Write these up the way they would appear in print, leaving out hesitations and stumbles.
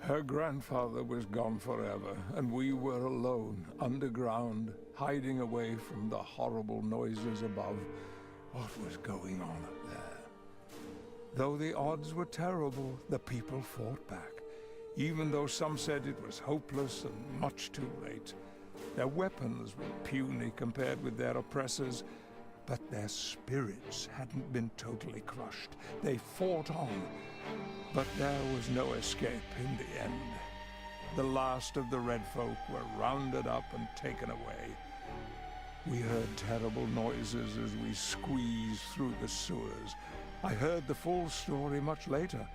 Her grandfather was gone forever, and we were alone, underground, hiding away from the horrible noises above. What was going on up there? Though the odds were terrible, the people fought back, even though some said it was hopeless and much too late. Their weapons were puny compared with their oppressors, but their spirits hadn't been totally crushed. They fought on, but there was no escape in the end. The last of the Red Folk were rounded up and taken away. We heard terrible noises as we squeezed through the sewers. I heard the full story much later.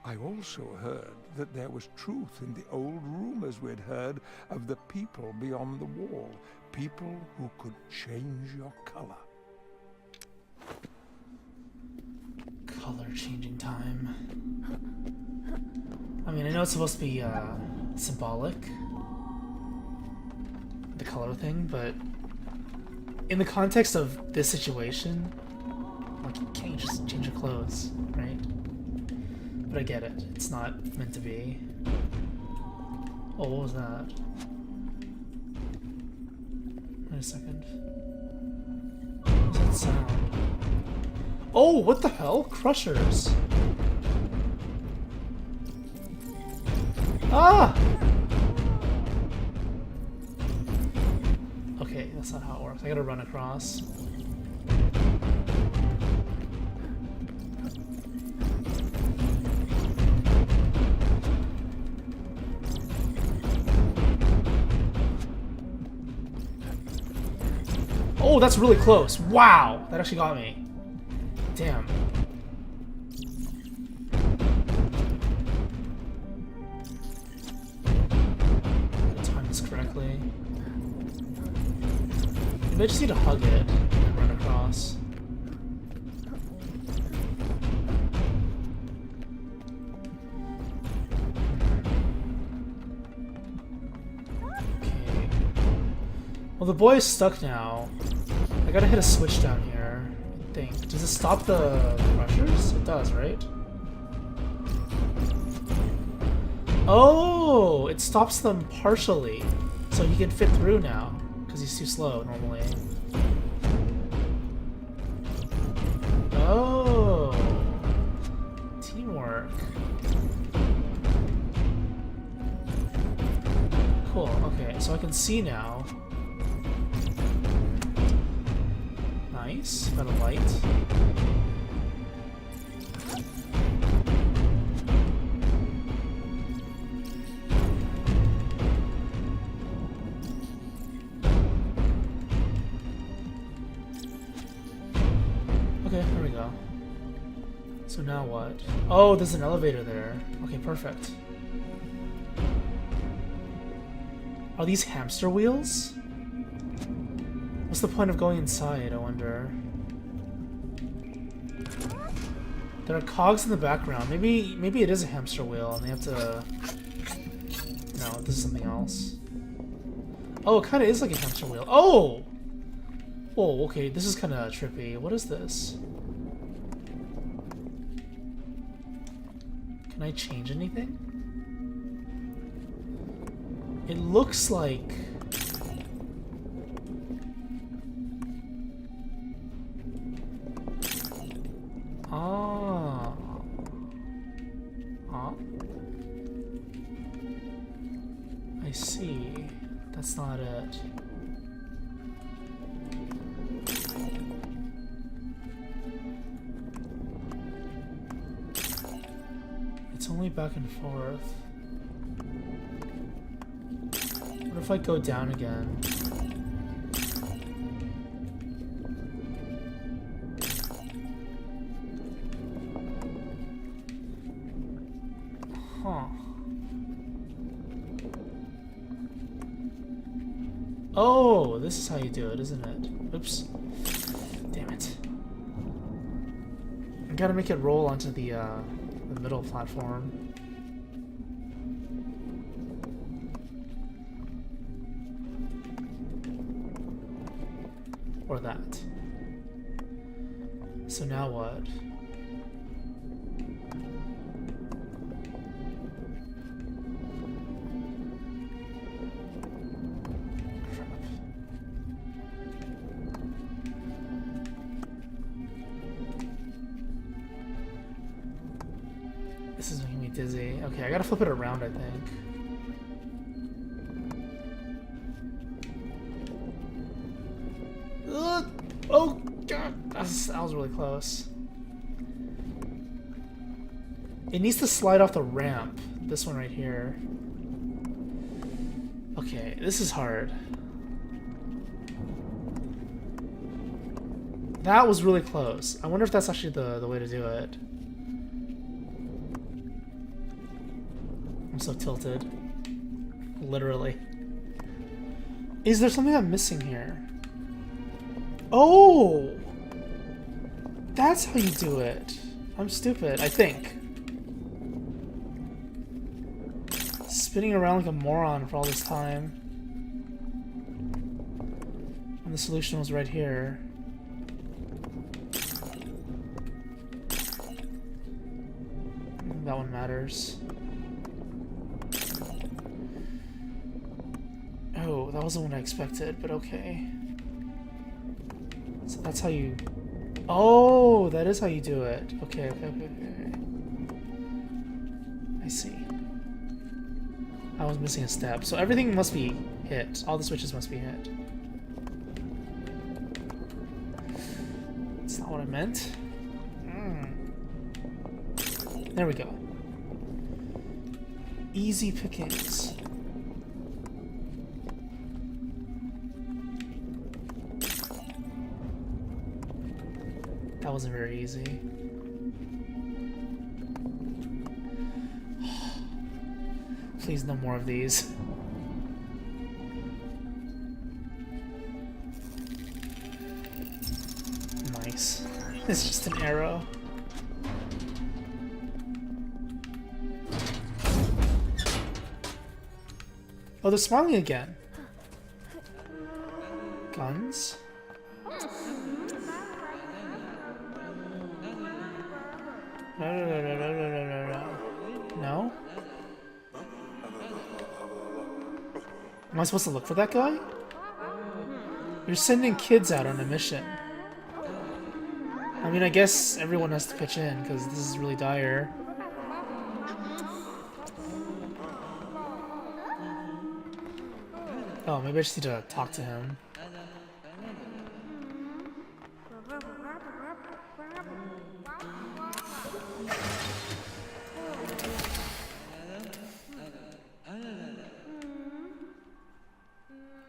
I also heard that there was truth in the old rumors we'd heard of the people beyond the wall. People who could change your color. Color changing time. I mean, I know it's supposed to be symbolic, the color thing, but in the context of this situation, like, you can't just change your clothes, right? But I get it. It's not meant to be. Oh, what was that? Wait a second. What was that sound? Oh, what the hell? Crushers. Ah! Okay, that's not how it works. I gotta run across. Oh, that's really close. Wow! That actually got me. Damn. Time this correctly. Maybe I just need to hug it and run across. Okay. Well, the boy is stuck now. I gotta hit a switch down here, I think. Does it stop the crushers? It does, right? Oh! It stops them partially. So he can fit through now, because he's too slow normally. Oh! Teamwork. Cool, okay, so I can see now. Nice, got a light. Okay, there we go. So now what? Oh, there's an elevator there. Okay, perfect. Are these hamster wheels? What's the point of going inside, I wonder? There are cogs in the background. Maybe it is a hamster wheel and they have to... No, this is something else. Oh, it kind of is like a hamster wheel. Oh! Whoa, okay, this is kind of trippy. What is this? Can I change anything? It looks like... Ah. Huh? I see. That's not it. It's only back and forth. What if I go down again? Huh. Oh, this is how you do it, isn't it? Oops. Damn it. I gotta make it roll onto the middle platform. Or that. So now what? This is making me dizzy. Okay, I gotta flip it around, I think. Ugh! Oh, God! That was really close. It needs to slide off the ramp. This one right here. Okay, this is hard. That was really close. I wonder if that's actually the way to do it. I'm so tilted. Literally. Is there something I'm missing here? Oh! That's how you do it. I'm stupid, I think. Spinning around like a moron for all this time. And the solution was right here. That one matters. Oh, that wasn't what I expected, but okay. So that's how you... Oh, that is how you do it. Okay, okay, okay, okay. I see. I was missing a step. So everything must be hit. All the switches must be hit. That's not what I meant. There we go. Easy pickings. That wasn't very easy. Please, no more of these. Nice. It's just an arrow. Oh, they're smiling again. Guns? No? Am I supposed to look for that guy? You're sending kids out on a mission. I mean, I guess everyone has to pitch in, because this is really dire. Oh, maybe I just need to talk to him.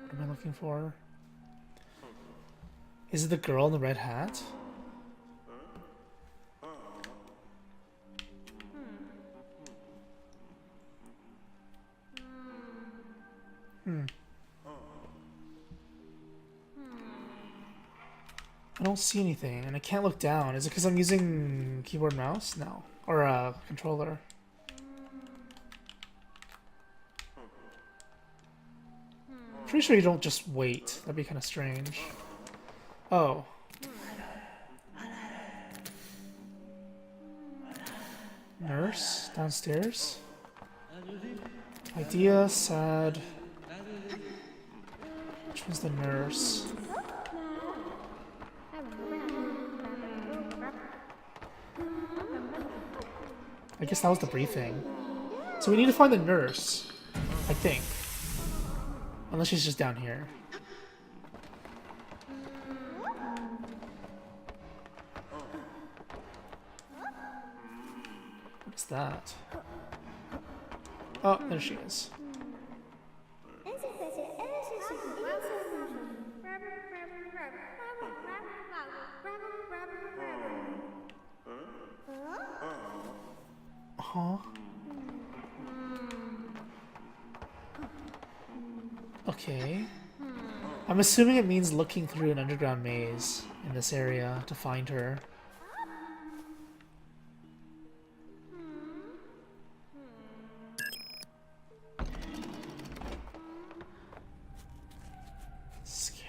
What am I looking for? Is it the girl in the red hat? I don't see anything, and I can't look down. Is it because I'm using keyboard mouse? No. Or a controller. Pretty sure you don't just wait. That'd be kind of strange. Oh. Nurse? Downstairs? Idea, sad. Which one's the nurse? I guess that was the briefing. So we need to find the nurse, I think. Unless she's just down here. What's that? Oh, there she is. Huh? Okay. I'm assuming it means looking through an underground maze in this area to find her. Scary.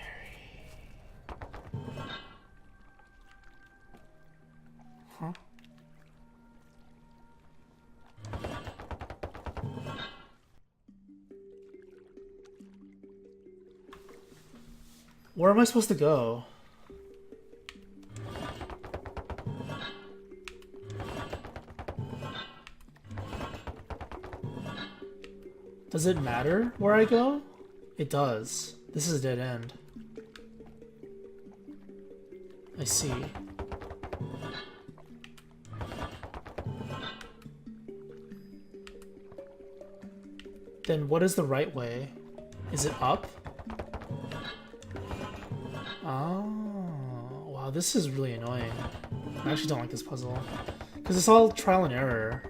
Huh? Where am I supposed to go? Does it matter where I go? It does. This is a dead end. I see. Then what is the right way? Is it up? Oh, wow, this is really annoying. I actually don't like this puzzle. Because it's all trial and error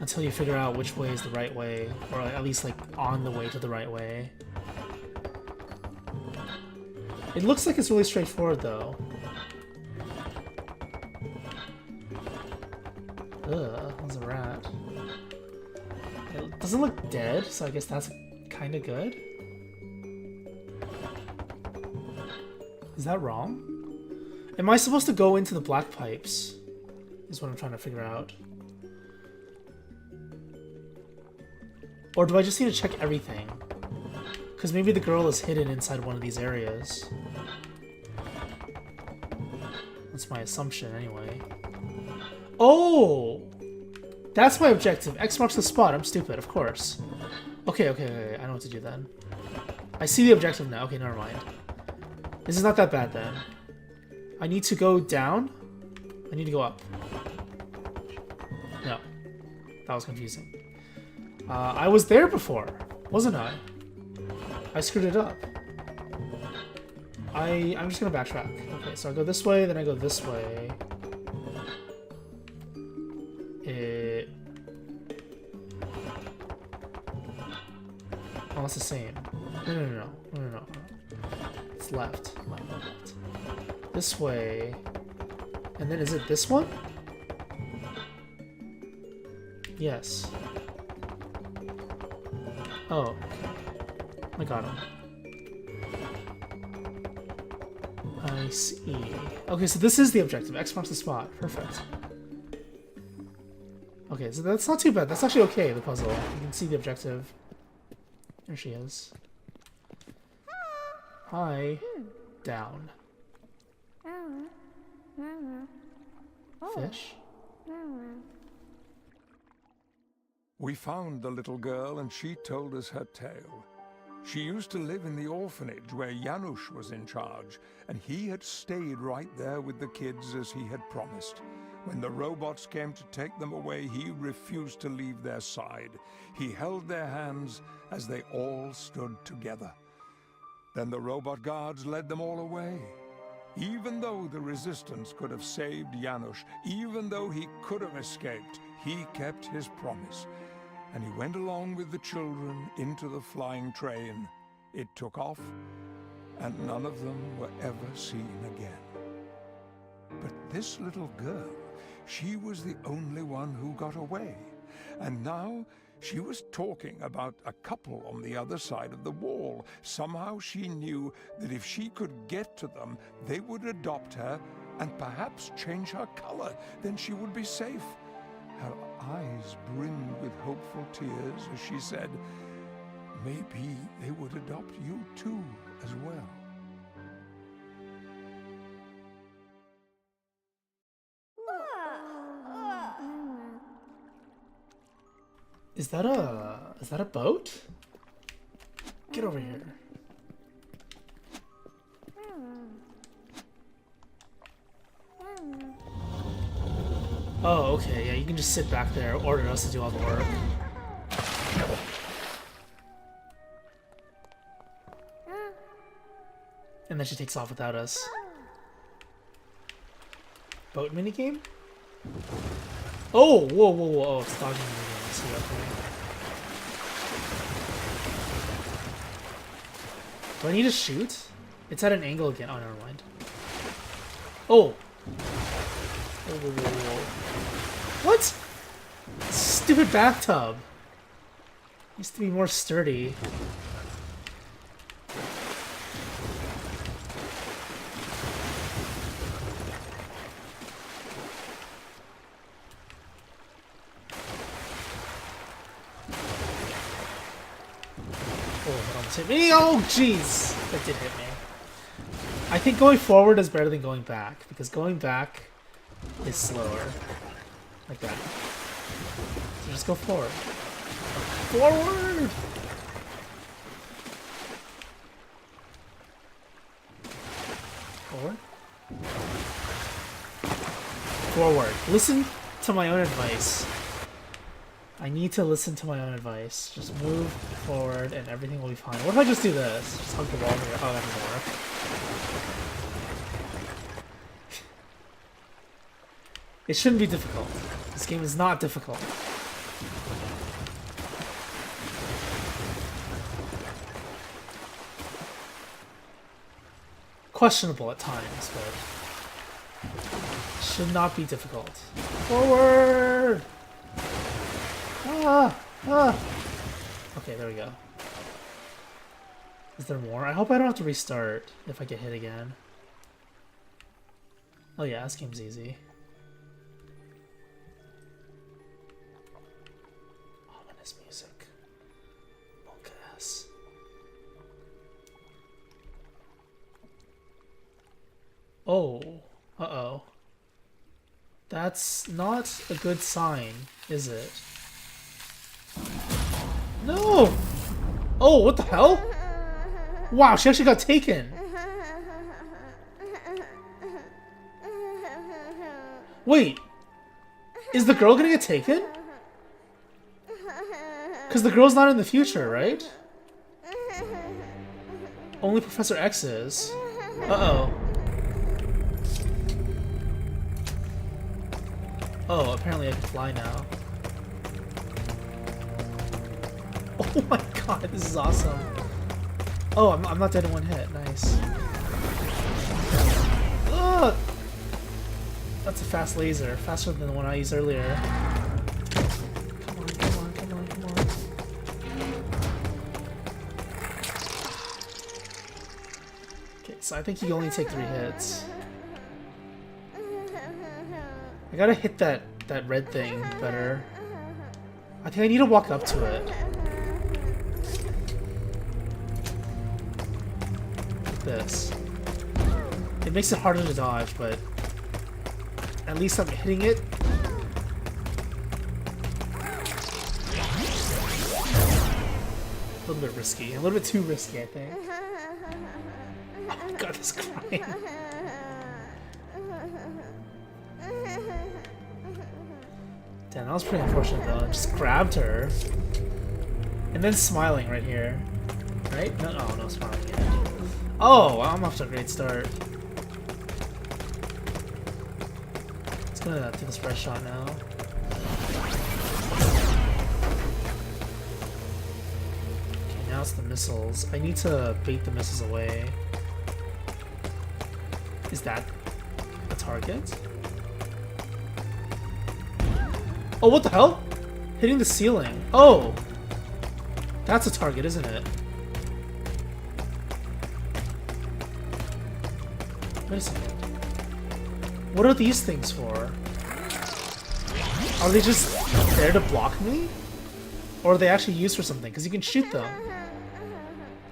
until you figure out which way is the right way, or at least like on the way to the right way. It looks like it's really straightforward though. Ugh, there's a rat. It doesn't look dead, so I guess that's kind of good. Is that wrong? Am I supposed to go into the black pipes? Is what I'm trying to figure out. Or do I just need to check everything? Because maybe the girl is hidden inside one of these areas. That's my assumption anyway. Oh! That's my objective. X marks the spot. I'm stupid, of course. Okay, I know what to do then. I see the objective now. Okay, never mind. This is not that bad then. I need to go down? I need to go up. No. That was confusing. I was there before, wasn't I? I screwed it up. I'm just gonna backtrack. Okay, so I go this way, then I go this way. Oh, it's the same. No. It's left. Left. This way. And then is it this one? Yes. Oh, okay. I got him. I see. Okay, so this is the objective. X marks the spot. Perfect. Okay, so that's not too bad. That's actually okay, the puzzle. You can see the objective. There she is. Hi. Down. Fish? We found the little girl and she told us her tale. She used to live in the orphanage where Janusz was in charge, and he had stayed right there with the kids as he had promised. When the robots came to take them away, he refused to leave their side. He held their hands as they all stood together. Then the robot guards led them all away. Even though the resistance could have saved Janusz, even though he could have escaped, he kept his promise. And he went along with the children into the flying train. It took off, and none of them were ever seen again. But this little girl, she was the only one who got away. And now she was talking about a couple on the other side of the wall. Somehow she knew that if she could get to them, they would adopt her and perhaps change her color. Then she would be safe. Her eyes brimmed with hopeful tears as she said, maybe they would adopt you too as well. Is that a boat? Get over here. Oh, okay, yeah, you can just sit back there, order us to do all the work. And then she takes off without us. Boat minigame? Oh, whoa, oh, it's dodging minigame, let's see, okay. Do I need to shoot? It's at an angle again. Oh, never mind. Oh! Whoa. What? Stupid bathtub. Needs to be more sturdy. Oh, that almost hit me. Oh, jeez. That did hit me. I think going forward is better than going back, because going back is slower. Like that. So just go forward. Forward! forward. Listen to my own advice. I need to listen to my own advice. Just move forward and everything will be fine. What if I just do this? Just hug the wall here. Oh, that doesn't work. It shouldn't be difficult. This game is not difficult. Questionable at times, but should not be difficult. Forward! Ah! Ah! Okay, there we go. Is there more? I hope I don't have to restart if I get hit again. Oh yeah, this game's easy. Ominous music. Monk ass. Oh. Uh-oh. That's not a good sign, is it? No! Oh, what the hell? Wow, she actually got taken. Wait. Is the girl gonna get taken? Because the girl's not in the future, right? Only Professor X is. Uh-oh. Oh, apparently I can fly now. Oh my god, this is awesome. Oh, I'm not dead in one hit. Nice. Ugh! That's a fast laser. Faster than the one I used earlier. Come on, come on, come on, come on. Okay, so I think you only take 3 hits. I gotta hit that red thing better. I think I need to walk up to it. Like this. It makes it harder to dodge, but at least I'm hitting it. A little bit risky. A little bit too risky, I think. Oh my god, this crying. Damn, that was pretty unfortunate though. I just grabbed her. And then smiling right here. Right? No, oh, no smiling yet. Oh, I'm off to a great start. It's gonna do this fresh shot now. Okay, now it's the missiles. I need to bait the missiles away. Is that a target? Oh, what the hell? Hitting the ceiling. Oh! That's a target, isn't it? Wait a second. What are these things for? Are they just there to block me? Or are they actually used for something? Because you can shoot them.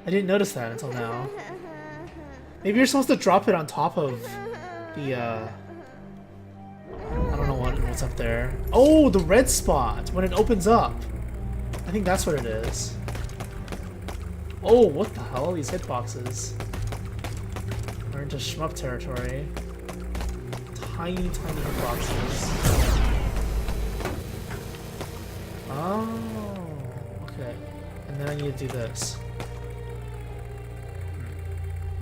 I didn't notice that until now. Maybe you're supposed to drop it on top of the, I don't know what's up there. Oh, the red spot when it opens up. I think that's what it is. Oh, what the hell? These hitboxes. We're into shmup territory. Tiny, tiny hitboxes. Oh, okay. And then I need to do this.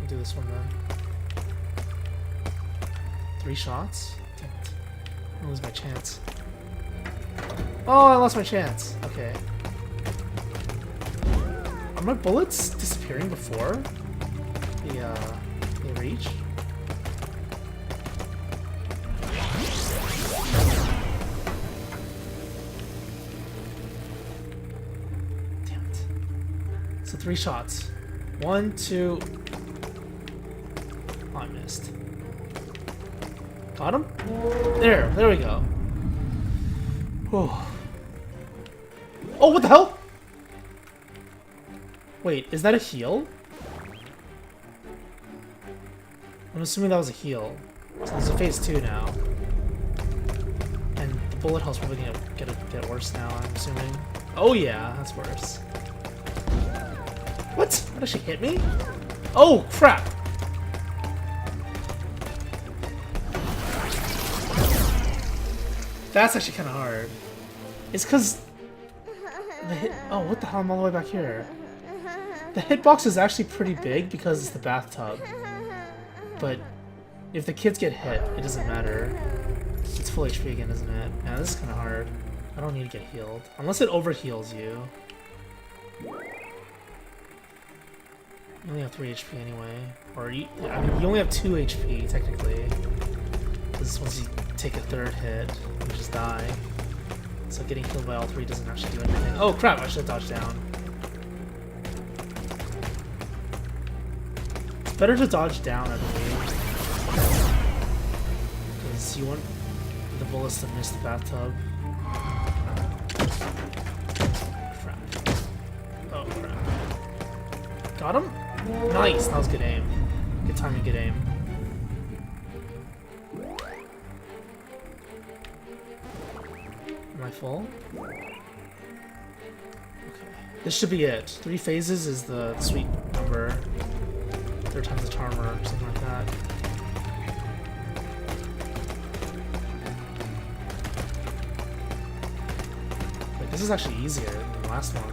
I'll do this one then. 3 shots? Damn it. I lose my chance. Oh, I lost my chance. Okay. Are my bullets disappearing before they reach? Damn it. So 3 shots. 1, 2. Oh, I missed. Got him? There we go. Whew. Oh, what the hell? Wait, is that a heal? I'm assuming that was a heal. So there's a phase 2 now. And the bullet hell's probably gonna get worse now, I'm assuming. Oh yeah, that's worse. What? What, did she hit me? Oh, crap! That's actually kind of hard. It's because the hit. Oh, what the hell? I'm all the way back here. The hitbox is actually pretty big because it's the bathtub. But if the kids get hit, it doesn't matter. It's full HP again, isn't it? Yeah, this is kind of hard. I don't need to get healed. Unless it overheals you. You only have 3 HP anyway. Or, I mean, you only have 2 HP, technically. Because once you take a 3rd hit, you just die. So getting healed by all 3 doesn't actually do anything. Oh crap, I should have dodged down. It's better to dodge down, I believe. Because you want the bullets to miss the bathtub. Crap. Oh crap. Got him? Nice, that was good aim. Good timing, good aim. Am I full? Okay. This should be it. 3 phases is the sweet number. 3 times the charm or something like that. Wait, this is actually easier than the last one.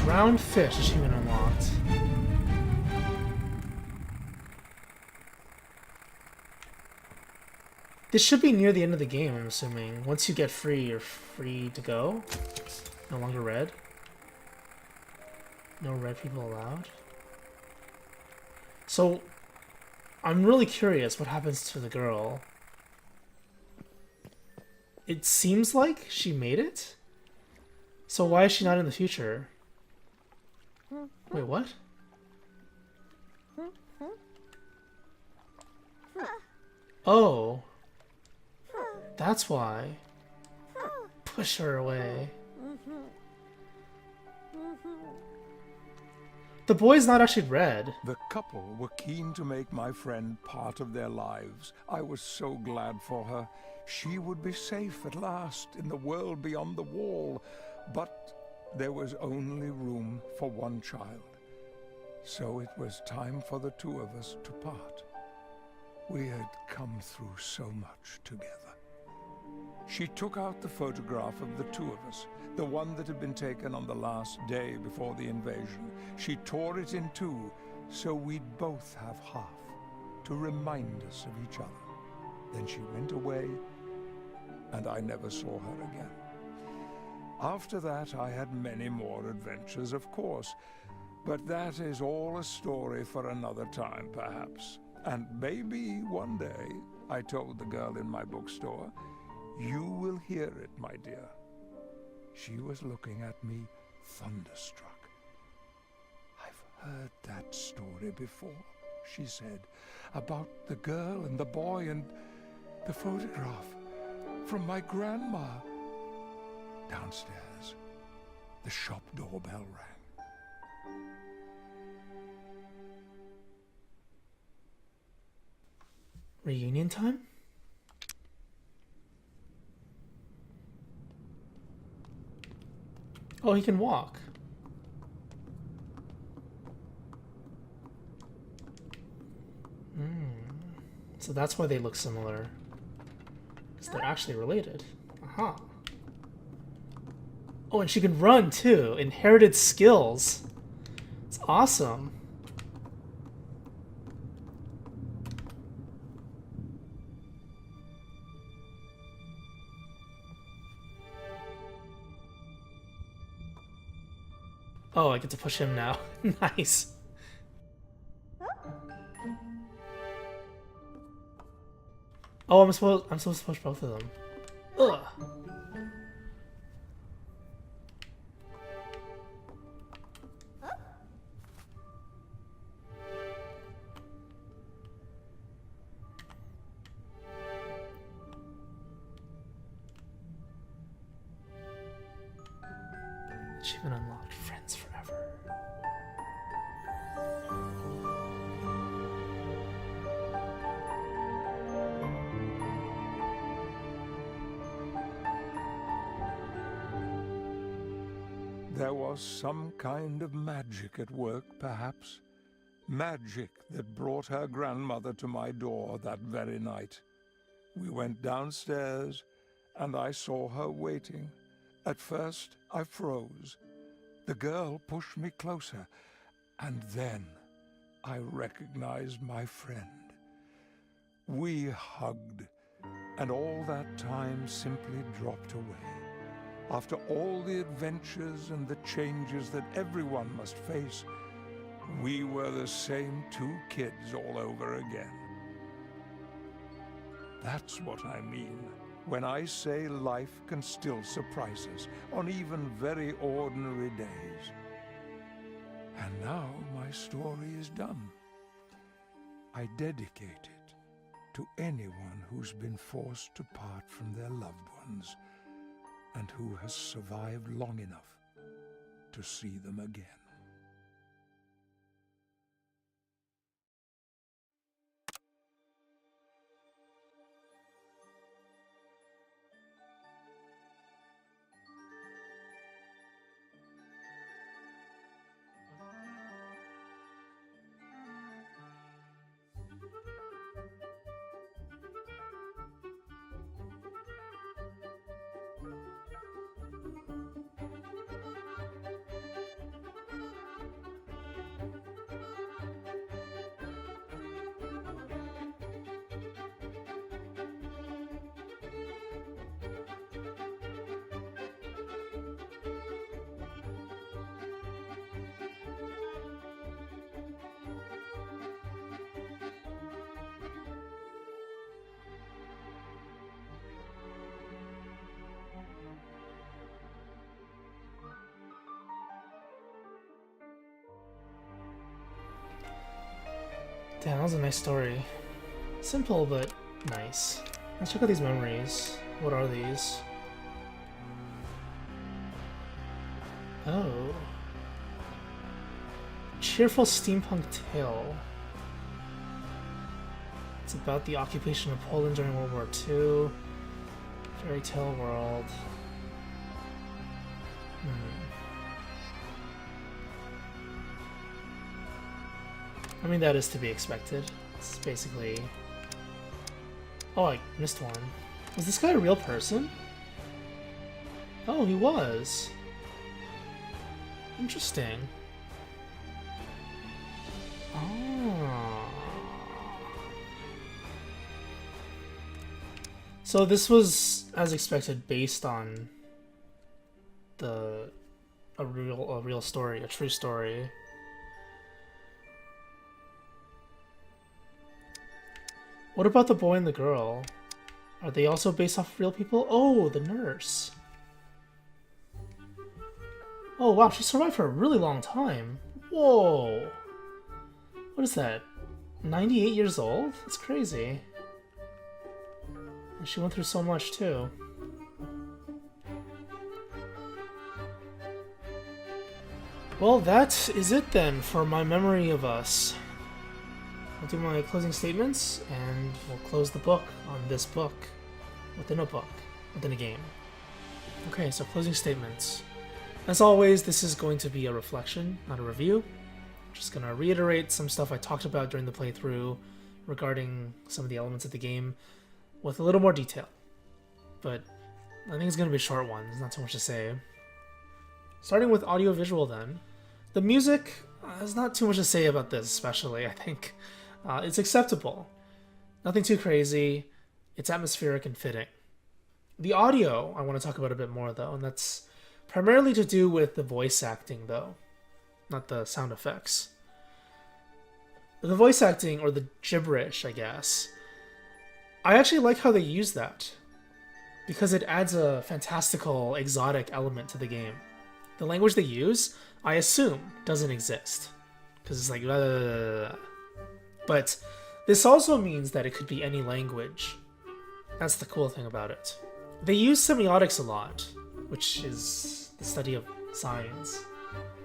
Drowned fish achievement unlocked. This should be near the end of the game, I'm assuming. Once you get free, you're free to go. No longer red. No red people allowed. So, I'm really curious what happens to the girl. It seems like she made it? So why is she not in the future? Wait, what? Oh. That's why. Push her away. The boy's not actually red. The couple were keen to make my friend part of their lives. I was so glad for her. She would be safe at last in the world beyond the wall. But there was only room for one child. So it was time for the 2 of us to part. We had come through so much together. She took out the photograph of the 2 of us, the one that had been taken on the last day before the invasion. She tore it in 2, so we'd both have half, to remind us of each other. Then she went away, and I never saw her again. After that, I had many more adventures, of course, but that is all a story for another time, perhaps. And maybe one day, I told the girl in my bookstore, you will hear it, my dear. She was looking at me, thunderstruck. I've heard that story before, she said, about the girl and the boy and the photograph from my grandma. Downstairs, the shop doorbell rang. Reunion time? Oh, he can walk. So that's why they look similar. Because they're actually related. Aha. Oh, and she can run too. Inherited skills. It's awesome. Oh, I get to push him now. Nice. Oh, I'm supposed to push both of them. Ugh. Achievement unlocked. Friends forever. There was some kind of magic at work, perhaps. Magic that brought her grandmother to my door that very night. We went downstairs, and I saw her waiting. At first, I froze. The girl pushed me closer, and then I recognized my friend. We hugged, and all that time simply dropped away. After all the adventures and the changes that everyone must face, we were the same two kids all over again. That's what I mean when I say life can still surprise us on even very ordinary days. And now my story is done. I dedicate it to anyone who's been forced to part from their loved ones and who has survived long enough to see them again. Damn, that was a nice story. Simple, but nice. Let's check out these memories. What are these? Oh. Cheerful steampunk tale. It's about the occupation of Poland during World War II. Fairy tale world. I mean, that is to be expected. It's basically... Oh, I missed one. Was this guy a real person? Oh, he was. Interesting. Oh. So this was, as expected, based on a real story, a true story. What about the boy and the girl? Are they also based off real people? Oh, the nurse. Oh wow, she survived for a really long time. Whoa. What is that? 98 years old? That's crazy. And she went through so much too. Well, that is it then for my memory of us. I'll do my closing statements, and we'll close the book on this book. Within a book. Within a game. Okay, so closing statements. As always, this is going to be a reflection, not a review. I'm just going to reiterate some stuff I talked about during the playthrough regarding some of the elements of the game with a little more detail. But I think it's going to be a short one. There's not too much to say. Starting with audio-visual then. The music, there's not too much to say about this, especially, I think. It's acceptable. Nothing too crazy. It's atmospheric and fitting. The audio, I want to talk about a bit more, though, and that's primarily to do with the voice acting, though, not the sound effects. The voice acting, or the gibberish, I guess, I actually like how they use that, because it adds a fantastical, exotic element to the game. The language they use, I assume, doesn't exist, because it's like blah, blah, blah, blah. But this also means that it could be any language. That's the cool thing about it. They use semiotics a lot, which is the study of signs.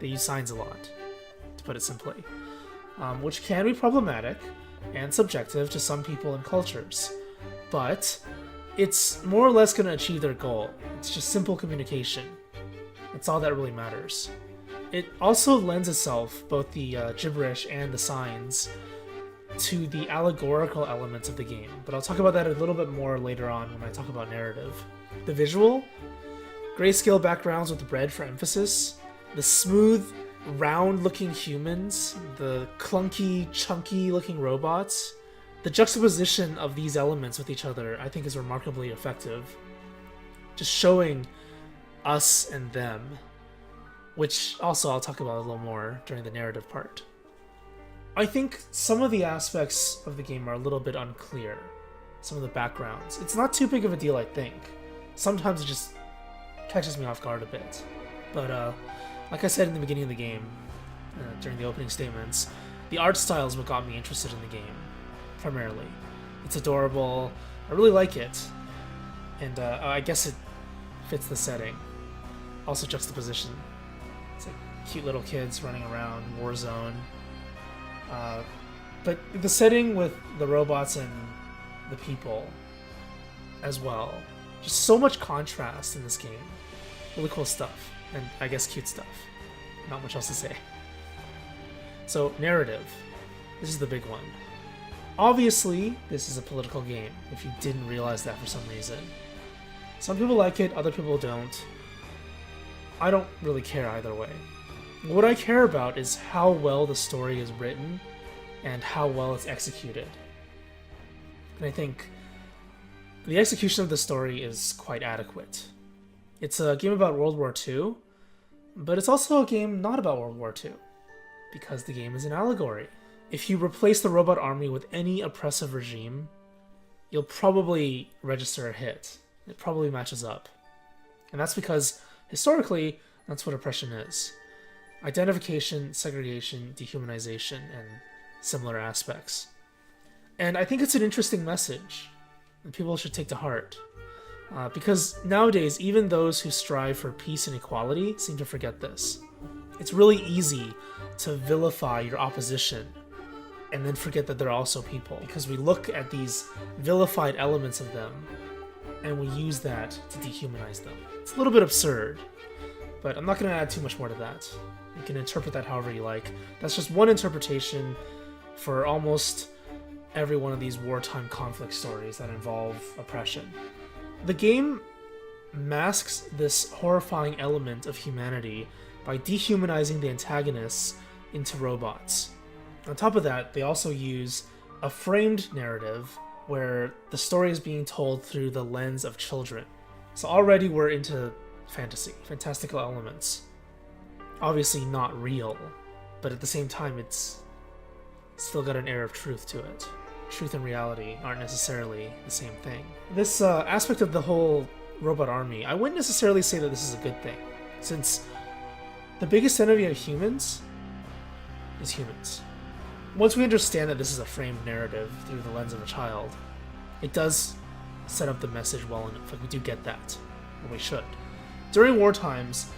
They use signs a lot, to put it simply, which can be problematic and subjective to some people and cultures. But it's more or less going to achieve their goal. It's just simple communication. That's all that really matters. It also lends itself, both the gibberish and the signs, to the allegorical elements of the game, but I'll talk about that a little bit more later on when I talk about narrative. The visual, grayscale backgrounds with red for emphasis, the smooth, round-looking humans, the clunky, chunky-looking robots. The juxtaposition of these elements with each other, I think, is remarkably effective. Just showing us and them, which also I'll talk about a little more during the narrative part. I think some of the aspects of the game are a little bit unclear. Some of the backgrounds. It's not too big of a deal, I think. Sometimes it just catches me off guard a bit. But, like I said in the beginning of the game, during the opening statements, the art style is what got me interested in the game, primarily. It's adorable, I really like it, and I guess it fits the setting. Also juxtaposition. It's like cute little kids running around, war zone. But the setting with the robots and the people as well. Just so much contrast in this game. Really cool stuff. And I guess cute stuff. Not much else to say. So, narrative. This is the big one. Obviously, this is a political game, if you didn't realize that for some reason. Some people like it, other people don't. I don't really care either way. What I care about is how well the story is written and how well it's executed. And I think the execution of the story is quite adequate. It's a game about World War II, but it's also a game not about World War II, because the game is an allegory. If you replace the robot army with any oppressive regime, you'll probably register a hit. It probably matches up. And that's because, historically, that's what oppression is. Identification, segregation, dehumanization, and similar aspects. And I think it's an interesting message that people should take to heart. Because nowadays, even those who strive for peace and equality seem to forget this. It's really easy to vilify your opposition and then forget that they're also people, because we look at these vilified elements of them and we use that to dehumanize them. It's a little bit absurd, but I'm not going to add too much more to that. You can interpret that however you like. That's just one interpretation for almost every one of these wartime conflict stories that involve oppression. The game masks this horrifying element of humanity by dehumanizing the antagonists into robots. On top of that, they also use a framed narrative where the story is being told through the lens of children. So already we're into fantasy, fantastical elements. Obviously not real, but at the same time it's still got an air of truth to it. Truth and reality aren't necessarily the same thing. This aspect of the whole robot army, I wouldn't necessarily say that this is a good thing, since the biggest enemy of humans is humans. Once we understand that this is a framed narrative through the lens of a child, it does set up the message well enough. Like, we do get that, or we should. During war times,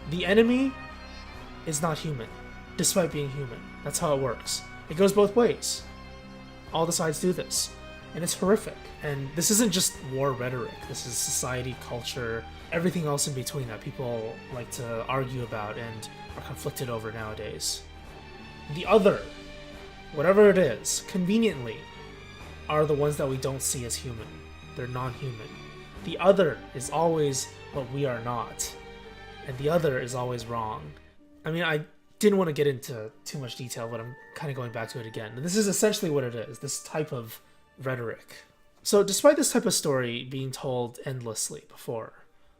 the enemy is not human, despite being human. That's how it works. It goes both ways. All the sides do this, and it's horrific. And this isn't just war rhetoric. This is society, culture, everything else in between that people like to argue about and are conflicted over nowadays. The other, whatever it is, conveniently, are the ones that we don't see as human. They're non-human. The other is always what we are not, and the other is always wrong. I mean, I didn't want to get into too much detail, but I'm kind of going back to it again. This is essentially what it is, this type of rhetoric. So despite this type of story being told endlessly before,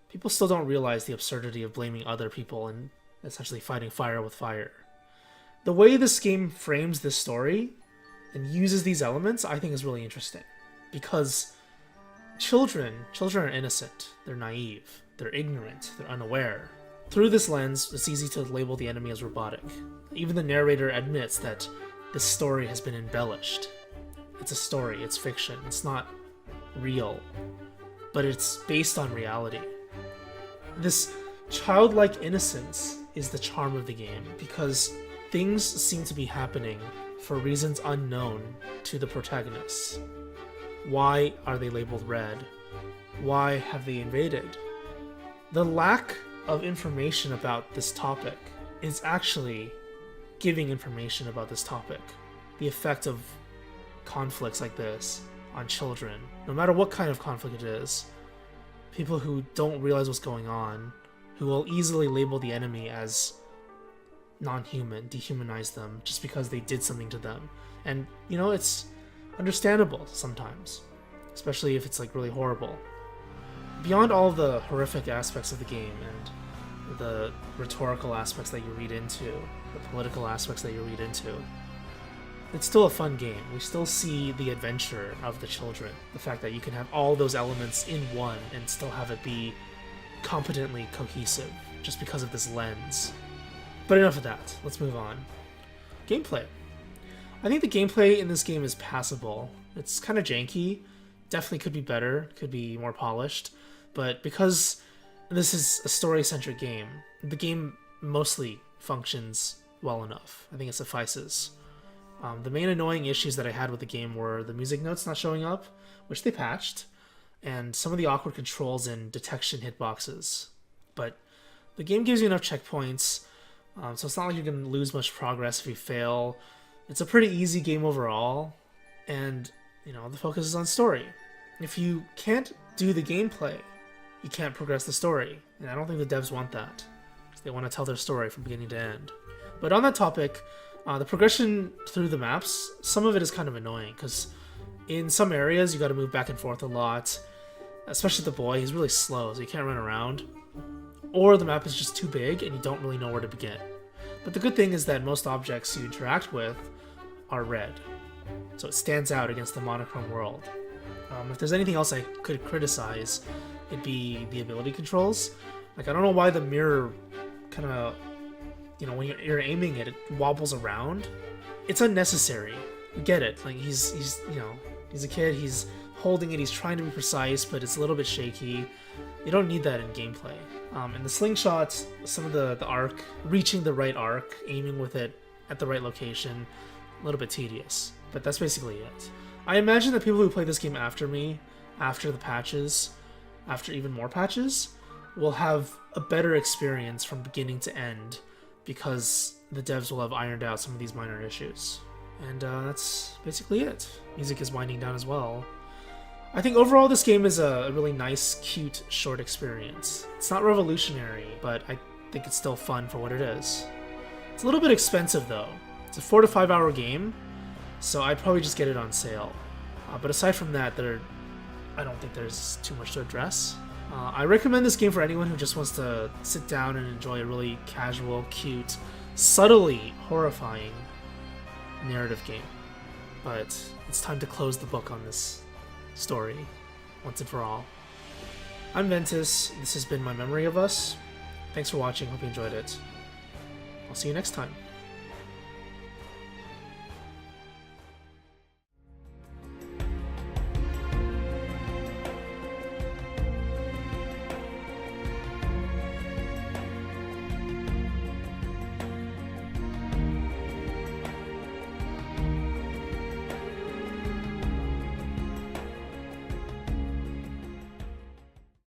people still don't realize the absurdity of blaming other people and essentially fighting fire with fire. The way this game frames this story and uses these elements, I think is really interesting. Because children are innocent, they're naive, they're ignorant, they're unaware. Through this lens, it's easy to label the enemy as robotic. Even the narrator admits that this story has been embellished. It's a story, it's fiction, it's not real, but it's based on reality. This childlike innocence is the charm of the game, because things seem to be happening for reasons unknown to the protagonists. Why are they labeled red? Why have they invaded? The lack of information about this topic is actually giving information about this topic. The effect of conflicts like this on children, no matter what kind of conflict it is. People who don't realize what's going on, who will easily label the enemy as non-human, dehumanize them just because they did something to them. And, you know, it's understandable sometimes, especially if it's like really horrible. Beyond all the horrific aspects of the game and the rhetorical aspects that you read into, the political aspects that you read into, it's still a fun game. We still see the adventure of the children. The fact that you can have all those elements in one and still have it be competently cohesive just because of this lens. But enough of that. Let's move on. Gameplay. I think the gameplay in this game is passable. It's kind of janky. Definitely could be better. Could be more polished. But because this is a story-centric game, the game mostly functions well enough. I think it suffices. The main annoying issues that I had with the game were the music notes not showing up, which they patched, and some of the awkward controls and detection hitboxes. But the game gives you enough checkpoints, so it's not like you're going to lose much progress if you fail. It's a pretty easy game overall, and, you know, the focus is on story. If you can't do the gameplay, you can't progress the story, and I don't think the devs want that. They want to tell their story from beginning to end. But on that topic, the progression through the maps, some of it is kind of annoying, because in some areas you got to move back and forth a lot, especially the boy. He's really slow, so you can't run around. Or the map is just too big and you don't really know where to begin. But the good thing is that most objects you interact with are red, so it stands out against the monochrome world. If there's anything else I could criticize, it'd be the ability controls. Like, I don't know why the mirror kind of, you know, when you're aiming it, it wobbles around. It's unnecessary. You get it. Like, he's you know, he's a kid, he's holding it, he's trying to be precise, but it's a little bit shaky. You don't need that in gameplay. And the slingshot, some of the arc, reaching the right arc, aiming with it at the right location, a little bit tedious. But that's basically it. I imagine that people who play this game after me, after the patches, after even more patches, will have a better experience from beginning to end, because the devs will have ironed out some of these minor issues. And that's basically it. Music is winding down as well. I think overall this game is a really nice, cute, short experience. It's not revolutionary, but I think it's still fun for what it is. It's a little bit expensive though. It's a 4 to 5 hour game, so I'd probably just get it on sale. But aside from that, I don't think there's too much to address. I recommend this game for anyone who just wants to sit down and enjoy a really casual, cute, subtly horrifying narrative game. But it's time to close the book on this story once and for all. I'm Ventus. This has been my memory of us. Thanks for watching. Hope you enjoyed it. I'll see you next time.